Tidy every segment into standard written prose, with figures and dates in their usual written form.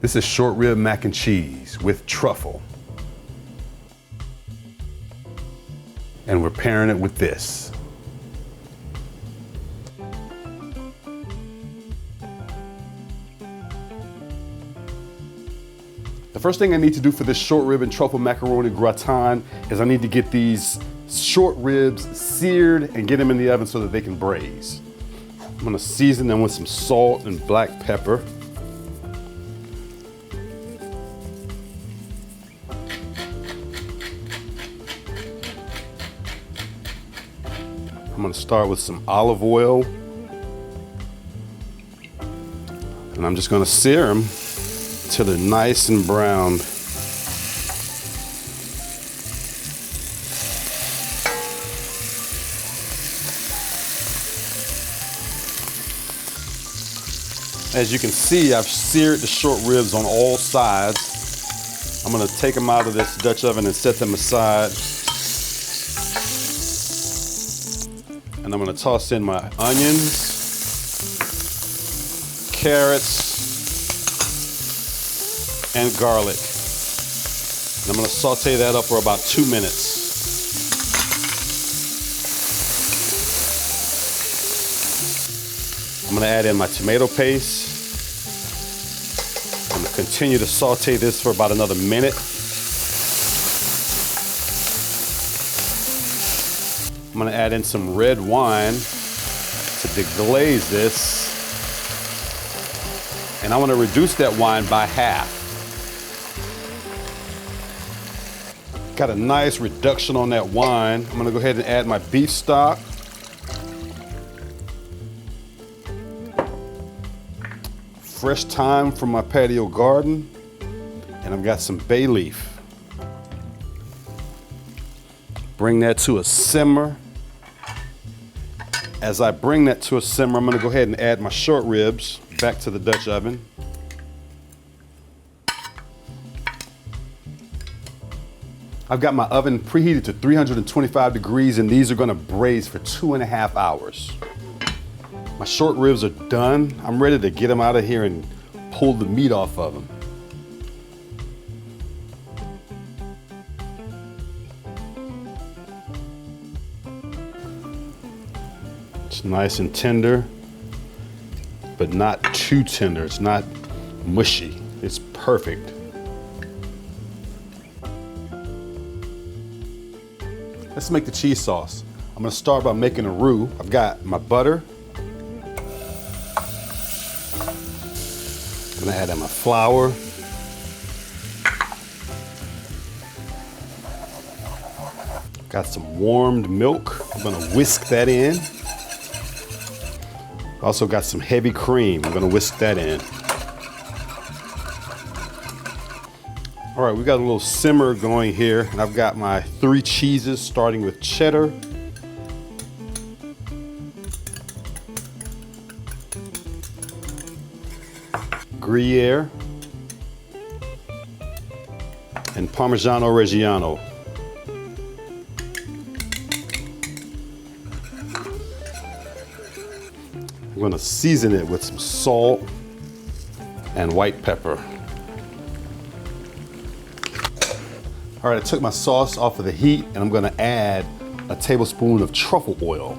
This is short rib mac and cheese with truffle. And we're pairing it with this. The first thing I need to do for this short rib and truffle macaroni gratin is I need to get these short ribs seared and get them in the oven so that they can braise. I'm gonna season them with some salt and black pepper. I'm gonna start with some olive oil. And I'm just gonna sear them until they're nice and browned. As you can see, I've seared the short ribs on all sides. I'm gonna take them out of this Dutch oven and set them aside. And I'm gonna toss in my onions, carrots, and garlic. And I'm gonna saute that up for about 2 minutes. I'm gonna add in my tomato paste. I'm gonna continue to saute this for about another minute. I'm gonna add in some red wine to deglaze this. And I wanna reduce that wine by half. Got a nice reduction on that wine. I'm gonna go ahead and add my beef stock. Fresh thyme from my patio garden. And I've got some bay leaf. Bring that to a simmer. As I bring that to a simmer, I'm gonna go ahead and add my short ribs back to the Dutch oven. I've got my oven preheated to 325 degrees and these are gonna braise for 2.5 hours. My short ribs are done. I'm ready to get them out of here and pull the meat off of them. It's nice and tender, but not too tender. It's not mushy. It's perfect. Let's make the cheese sauce. I'm gonna start by making a roux. I've got my butter. I'm gonna add in my flour. Got some warmed milk. I'm gonna whisk that in. Also got some heavy cream. I'm gonna whisk that in. All right, we got a little simmer going here, and I've got my 3 cheeses, starting with cheddar, Gruyère, and Parmesan Reggiano. I'm gonna season it with some salt and white pepper. All right, I took my sauce off of the heat and I'm gonna add a tablespoon of truffle oil.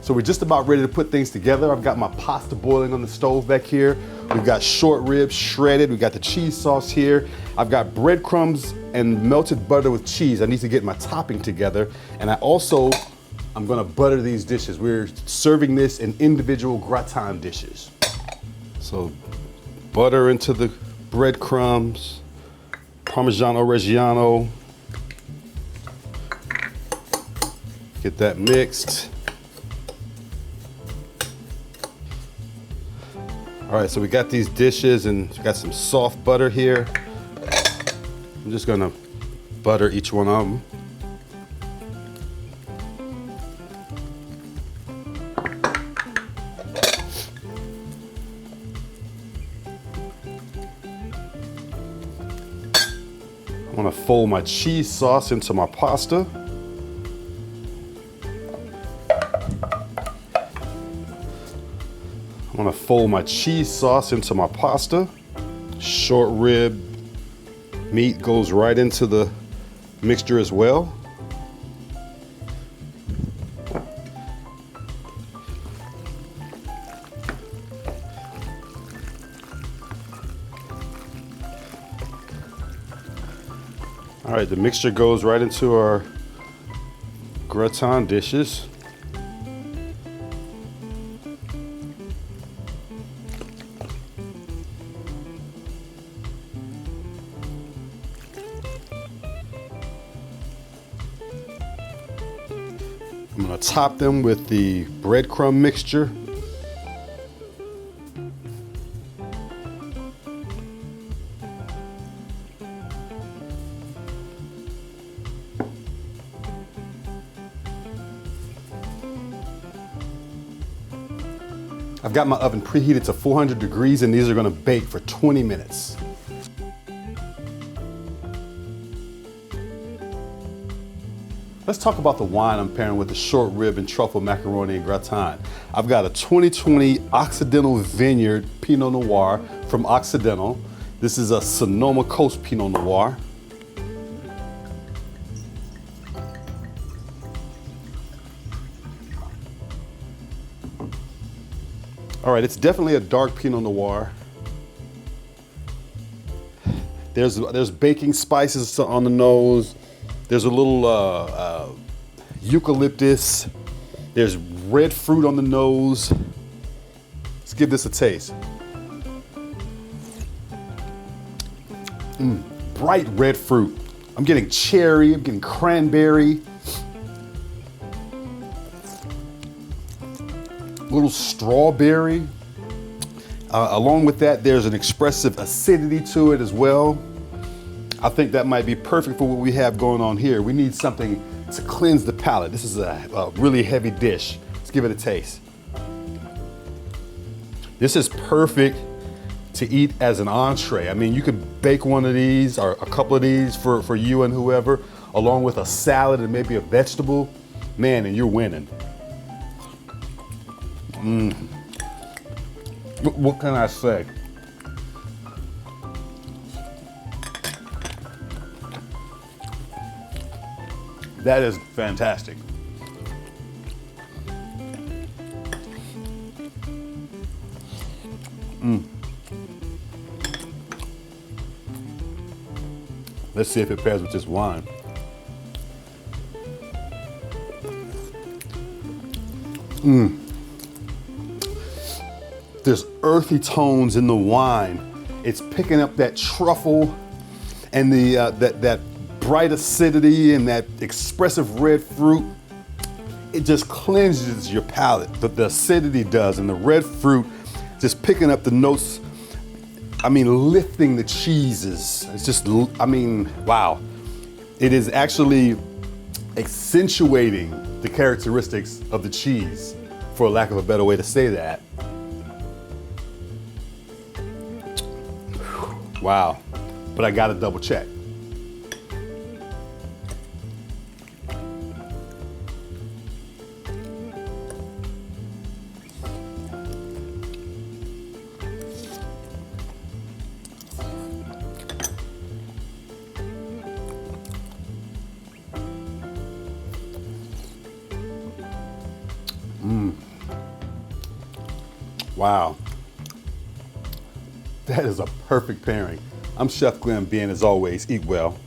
So we're just about ready to put things together. I've got my pasta boiling on the stove back here. We've got short ribs shredded. We've got the cheese sauce here. I've got breadcrumbs and melted butter with cheese. I need to get my topping together. And I'm gonna butter these dishes. We're serving this in individual gratin dishes. So butter into the breadcrumbs, Parmesan Reggiano. Get that mixed. All right, so we got these dishes and we got some soft butter here. I'm just gonna butter each one of them. I'm gonna fold my cheese sauce into my pasta. I'm gonna fold my cheese sauce into my pasta. Short rib meat goes right into the mixture as well. All right, the mixture goes right into our gratin dishes. I'm gonna top them with the breadcrumb mixture. I've got my oven preheated to 400 degrees and these are gonna bake for 20 minutes. Let's talk about the wine I'm pairing with the short rib and truffle macaroni and gratin. I've got a 2020 Occidental Vineyard Pinot Noir from Occidental. This is a Sonoma Coast Pinot Noir. All right, it's definitely a dark Pinot Noir. There's baking spices on the nose. There's a little eucalyptus. There's red fruit on the nose. Let's give this a taste. Bright red fruit. I'm getting cherry, I'm getting cranberry. Little strawberry. Along with that, there's an expressive acidity to it as well. I think that might be perfect for what we have going on here. We need something to cleanse the palate. This is a really heavy dish. Let's give it a taste. This is perfect to eat as an entree. I mean, you could bake one of these or a couple of these for you and whoever, along with a salad and maybe a vegetable. Man, and you're winning. What can I say? That is fantastic. Let's see if it pairs with this wine. There's earthy tones in the wine. It's picking up that truffle and the that bright acidity and that expressive red fruit. It just cleanses your palate. The acidity does, and the red fruit just picking up the notes. I mean, lifting the cheeses. It's just, I mean, wow. It is actually accentuating the characteristics of the cheese, for lack of a better way to say that. Wow, but I gotta double check. Wow. That is a perfect pairing. I'm Chef Glenn, being as always, eat well.